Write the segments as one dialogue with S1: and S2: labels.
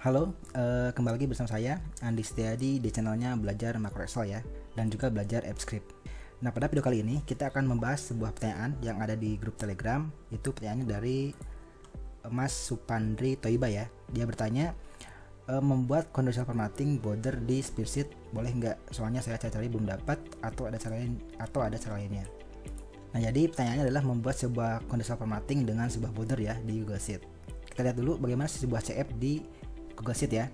S1: Halo, kembali lagi bersama saya Andi Setiadi di channelnya Belajar Makro Excel ya, dan juga belajar AppScript. Nah, pada video kali ini kita akan membahas sebuah pertanyaan yang ada di grup Telegram. Itu pertanyaannya dari Mas Supandri Toiba ya. Dia bertanya, membuat conditional formatting border di spreadsheet boleh nggak? Soalnya saya cari-cari belum dapat, atau ada cara lainnya. Nah, jadi pertanyaannya adalah membuat sebuah conditional formatting dengan sebuah border ya di Google Sheet. Kita lihat dulu bagaimana sebuah CF di Google Sheet ya.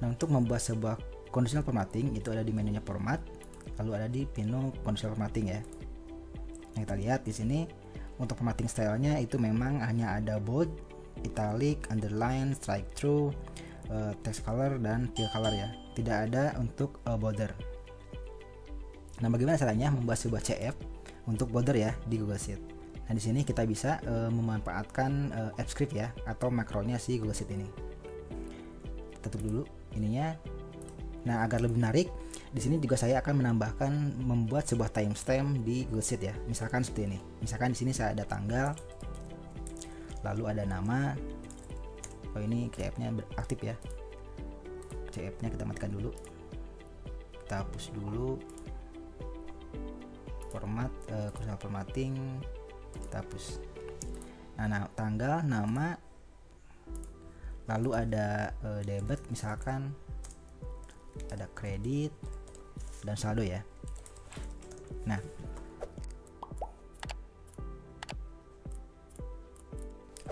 S1: Nah, untuk membuat sebuah conditional formatting itu ada di menunya format, lalu ada di menu conditional formatting ya. Nah, kita lihat di sini untuk formatting stylenya itu memang hanya ada bold, italic, underline, strike through, text color dan fill color ya. Tidak ada untuk border. Nah, bagaimana caranya membuat sebuah CF untuk border ya di Google Sheet? Nah, di sini kita bisa memanfaatkan AppScript ya, atau makronya si Google Sheet ini. Tutup dulu ininya. Nah, agar lebih menarik, di sini juga saya akan menambahkan membuat sebuah timestamp di Google Sheet ya. Misalkan seperti ini. Misalkan di sini saya ada tanggal, lalu ada nama. Oh, ini CF-nya aktif ya. CF-nya kita matikan dulu. Kita hapus dulu. Format conditional formatting kita hapus. Nah, tanggal, nama, lalu ada debit, misalkan ada kredit dan saldo ya. Nah,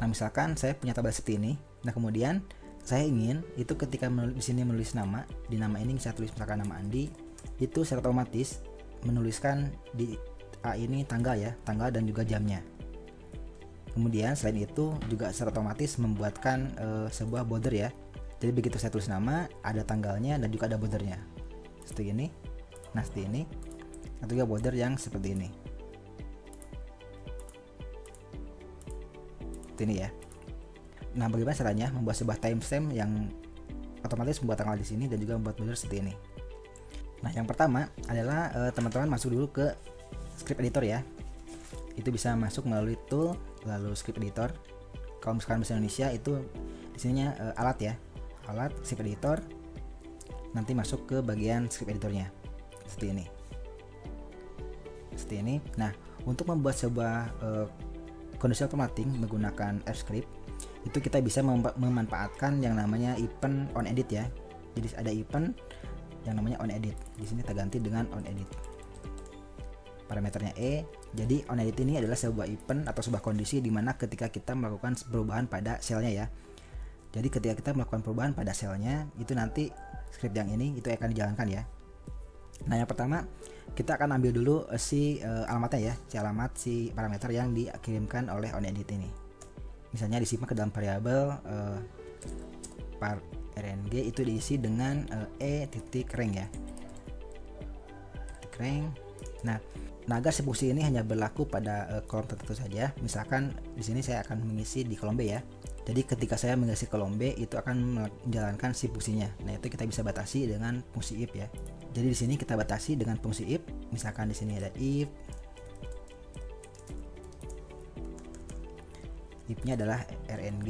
S1: misalkan saya punya tabel seperti ini. Nah, kemudian saya ingin itu ketika di sini menulis nama, di nama ini saya tulis misalkan nama Andi, itu secara otomatis menuliskan di A ini tanggal ya, tanggal dan juga jamnya. Kemudian selain itu juga secara otomatis membuatkan sebuah border ya. Jadi begitu saya tulis nama, ada tanggalnya dan juga ada bordernya. Seperti ini. Nah, seperti ini. Atau juga border yang seperti ini. Seperti ini ya. Nah, bagaimana caranya membuat sebuah timestamp yang otomatis membuat tanggal di sini dan juga membuat border seperti ini. Nah, yang pertama adalah teman-teman masuk dulu ke script editor ya. Itu bisa masuk melalui tool, lalu script editor. Kalau misalkan bahasa Indonesia itu di sininya alat ya, alat script editor. Nanti masuk ke bagian script editornya seperti ini, seperti ini. Nah, untuk membuat sebuah conditional formatting menggunakan AppScript itu kita bisa memanfaatkan yang namanya event on edit ya. Jadi ada event yang namanya on edit. Di sini kita ganti dengan on edit. Parameternya E. Jadi on edit ini adalah sebuah event atau sebuah kondisi di mana ketika kita melakukan perubahan pada selnya ya. Jadi ketika kita melakukan perubahan pada selnya, itu nanti script yang ini itu akan dijalankan ya. Nah, yang pertama kita akan ambil dulu si alamatnya ya, si alamat si parameter yang dikirimkan oleh on edit ini. Misalnya disimpan ke dalam variabel rng, itu diisi dengan e.rank ya. Rank. Nah, agar si fungsi ini hanya berlaku pada kolom tertentu saja. Misalkan di sini saya akan mengisi di kolom B ya. Jadi ketika saya mengisi kolom B itu akan menjalankan si fungsinya. Nah, itu kita bisa batasi dengan fungsi if ya. Jadi di sini kita batasi dengan fungsi if. Misalkan di sini ada if. If-nya adalah rng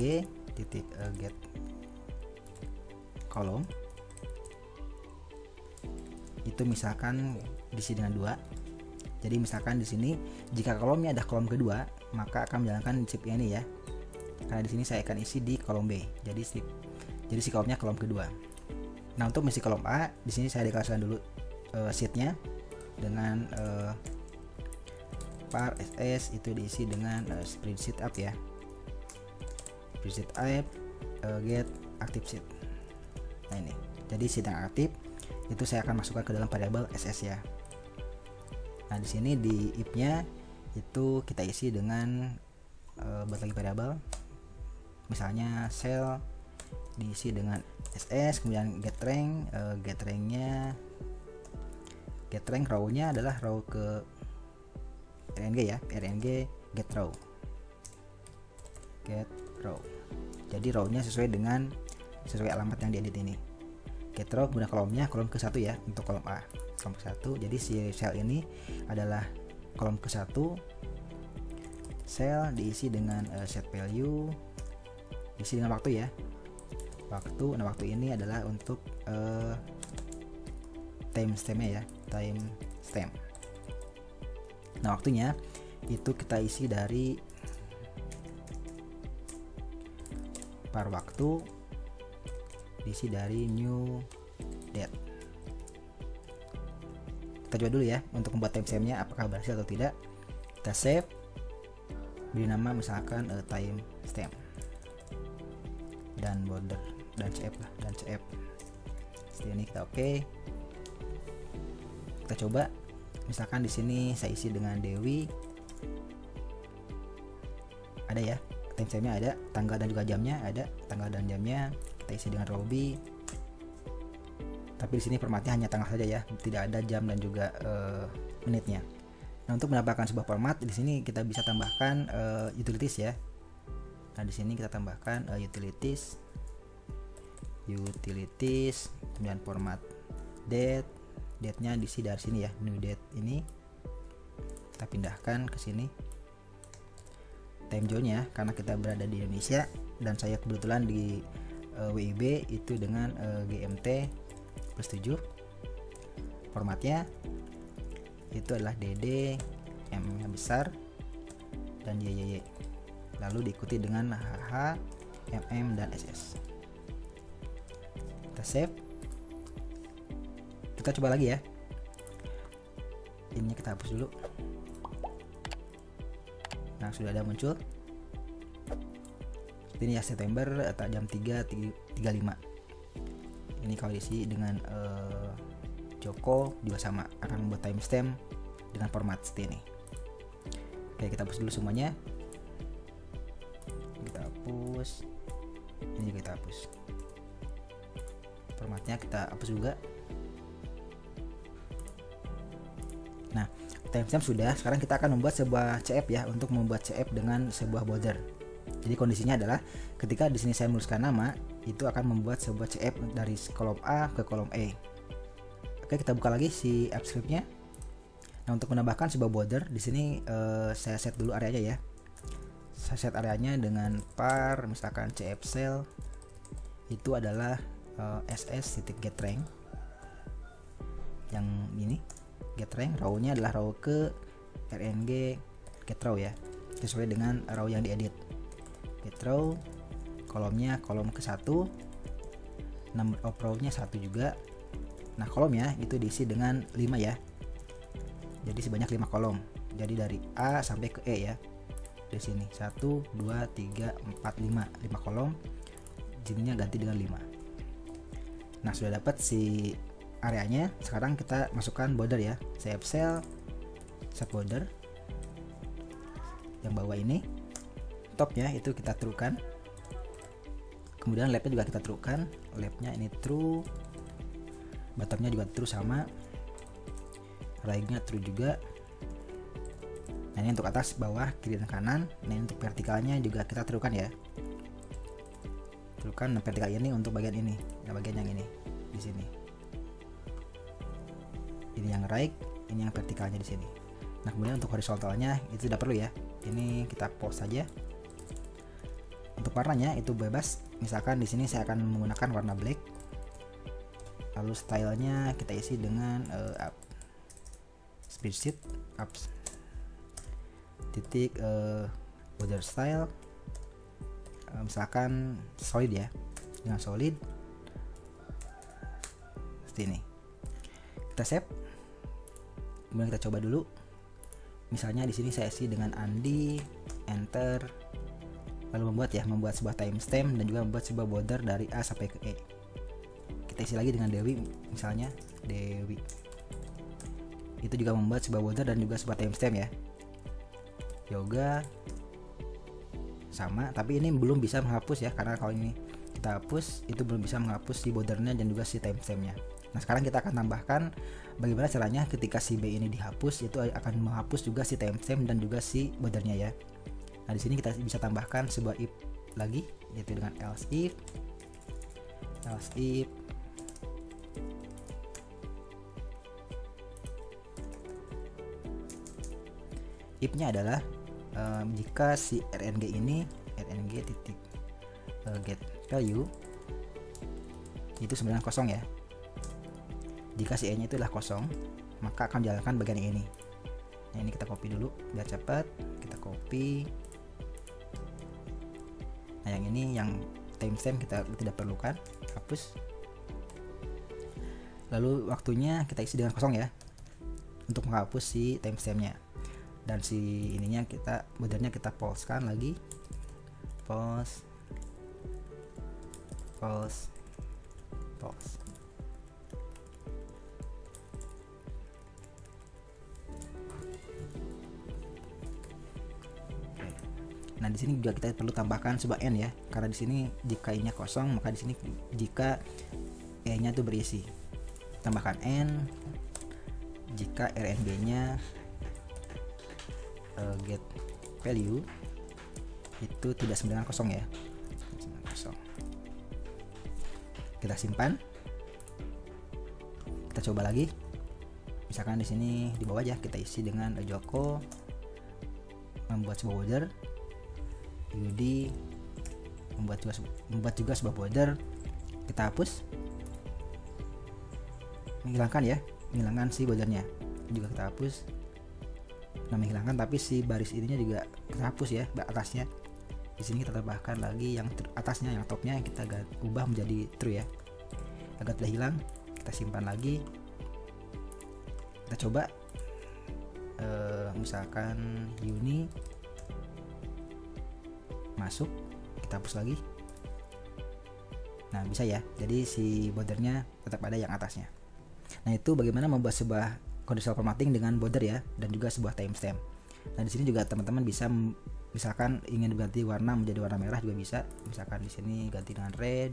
S1: get kolom. Itu misalkan diisi dengan 2. Jadi misalkan di sini jika kolomnya ada kolom kedua, maka akan menjalankan shift-nya ini ya. Karena di sini saya akan isi di kolom B. Jadi si kolomnya kolom kedua. Nah, untuk mengisi kolom A, di sini saya deklarasikan dulu sheet-nya dengan var ss itu diisi dengan spreadsheet up ya. Spreadsheet up get active sheet. Nah, ini. Jadi sheet yang aktif itu saya akan masukkan ke dalam variabel ss ya. Nah, di sini di if-nya itu kita isi dengan buat lagi variabel. Misalnya cell diisi dengan ss, kemudian get rank, get rank row-nya adalah row ke rng ya, rng get row. Jadi row-nya sesuai alamat yang diedit ini. Get row kemudian kolomnya kolom ke-1 ya untuk kolom A. Kolom ke-1. Jadi si cell ini adalah kolom ke-1. Cell diisi dengan set value, diisi dengan waktu ya. waktu. Nah, waktu ini adalah untuk timestampnya ya, timestamp. Nah, waktunya itu kita isi dari par waktu, diisi dari new date. Kita coba dulu ya untuk membuat timestampnya apakah berhasil atau tidak. Kita save, beri nama misalkan timestamp dan border dan cf lah, dan cf. Seperti ini kita oke. Kita coba, misalkan di sini saya isi dengan Dewi, ada ya timestampnya, ada tanggal dan juga jamnya, ada tanggal dan jamnya. Kita isi dengan Robi, tapi di sini formatnya hanya tanggal saja ya, tidak ada jam dan juga menitnya. Nah, untuk menambahkan sebuah format di sini kita bisa tambahkan utilities ya. Nah, di sini kita tambahkan utilities, kemudian format date-nya diisi dari sini ya, new date ini. Kita pindahkan ke sini. Time zone-nya karena kita berada di Indonesia dan saya kebetulan di WIB itu dengan GMT +7. Formatnya itu adalah DD, M-nya besar dan YYY, lalu diikuti dengan HH, MM dan SS. Kita save, kita coba lagi ya, ini kita hapus dulu. Nah, sudah ada muncul ini ya, September atau jam 3.35. Ini kalau diisi dengan Joko juga sama, akan membuat timestamp dengan format seperti ini. Oke, kita hapus dulu semuanya. Kita hapus, ini juga kita hapus, formatnya kita hapus juga. Nah, timestamp sudah. Sekarang kita akan membuat sebuah CF ya, untuk membuat CF dengan sebuah border. Jadi kondisinya adalah ketika di sini saya menuliskan nama, itu akan membuat sebuah CF dari kolom A ke kolom E. Oke, kita buka lagi si AppScript-nya. Nah, untuk menambahkan sebuah border di sini saya set dulu areanya ya. Saya set areanya dengan par misalkan CF cell itu adalah ss.getRank. Yang ini getRank, row-nya adalah row ke rng getRow ya, sesuai dengan row yang diedit. GetRow, kolomnya kolom ke-1, number of row-nya 1 juga. Nah, kolomnya itu diisi dengan 5 ya. Jadi sebanyak 5 kolom. Jadi dari A sampai ke E ya. Di sini 1 2 3 4 5 kolom. Jadinya ganti dengan 5. Nah, sudah dapat si areanya. Sekarang kita masukkan border ya. Save cell, set border. Yang bawah ini topnya itu kita truekan. Kemudian labnya juga kita truekan. Labnya ini true, bottomnya juga true sama, right-nya true juga. Nah, ini untuk atas, bawah, kiri dan kanan. Nah, ini untuk vertikalnya juga kita truekan ya. Truekan vertikal ini untuk bagian ini, nah bagian yang ini di sini. Ini yang right, ini yang vertikalnya di sini. Nah, kemudian untuk horizontalnya itu tidak perlu ya. Ini kita pause saja. Untuk warnanya itu bebas. Misalkan di sini saya akan menggunakan warna black. Lalu stylenya kita isi dengan speedsheet up titik border style, misalkan solid ya, dengan solid seperti ini. Kita save, kemudian kita coba dulu. Misalnya di sini saya isi dengan Andi, enter, lalu membuat sebuah timestamp dan juga membuat sebuah border dari A sampai ke E. Kita isi lagi dengan Dewi, misalnya Dewi. Itu juga membuat sebuah border dan juga sebuah timestamp ya. Yoga sama, tapi ini belum bisa menghapus ya, karena kalau ini kita hapus itu belum bisa menghapus si bordernya dan juga si timestampnya. Nah, sekarang kita akan tambahkan bagaimana caranya ketika si B ini dihapus, itu akan menghapus juga si timestamp dan juga si bordernya ya. Nah, di sini kita bisa tambahkan sebuah if lagi, yaitu dengan else if if-nya adalah jika si rng ini get value itu sebenarnya kosong ya. Jika si E-nya itu adalah kosong, maka akan jalankan bagian ini. Nah, ini kita copy dulu biar cepat. Kita copy. Nah, yang ini yang timestamp kita tidak perlukan, hapus. Lalu waktunya kita isi dengan kosong ya, untuk menghapus si timestampnya. Dan si ininya kita bordernya kita polskan lagi, pause. Nah, di sini juga kita perlu tambahkan sebuah n ya, karena di sini jika i-nya kosong, maka di sini jika e-nya itu berisi. Tambahkan n jika rnb-nya get value itu tidak sama dengan kosong ya. Kita simpan. Kita coba lagi. Misalkan di sini di bawah aja kita isi dengan Joko membuat sebuah border, Yudi membuat juga sebuah border. Kita hapus, menghilangkan si bordernya juga kita hapus. Nah, menghilangkan, tapi si baris ininya juga kita hapus ya, atasnya. Di sini kita tambahkan lagi yang atasnya, yang topnya kita ubah menjadi true ya. Agar tidak hilang, kita simpan lagi. Kita coba misalkan Yuni masuk, kita hapus lagi. Nah, bisa ya. Jadi si bordernya tetap ada yang atasnya. Nah, itu bagaimana membuat sebuah conditional formatting dengan border ya, dan juga sebuah timestamp. Nah, di sini juga teman-teman bisa misalkan ingin ganti warna menjadi warna merah juga bisa. Misalkan di sini ganti dengan red,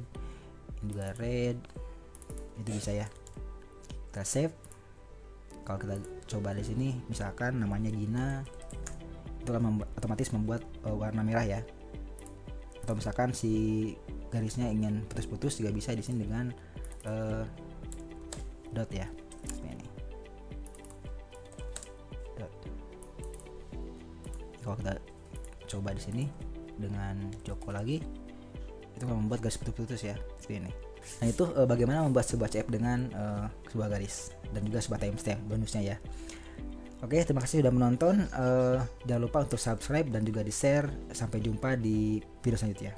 S1: ini juga red, itu bisa ya. Kita save. Kalau kita coba di sini, misalkan namanya Gina, itu akan otomatis membuat warna merah ya. Atau misalkan si garisnya ingin putus-putus juga bisa di sini dengan dot ya. Ini dot. Kalau kita coba di sini dengan Joko lagi, itu akan membuat garis putus-putus ya, seperti ini. Nah, itu bagaimana membuat sebuah CF dengan sebuah garis dan juga sebuah timestamp bonusnya ya. Oke, terima kasih sudah menonton. Jangan lupa untuk subscribe dan juga di share. Sampai jumpa di video selanjutnya.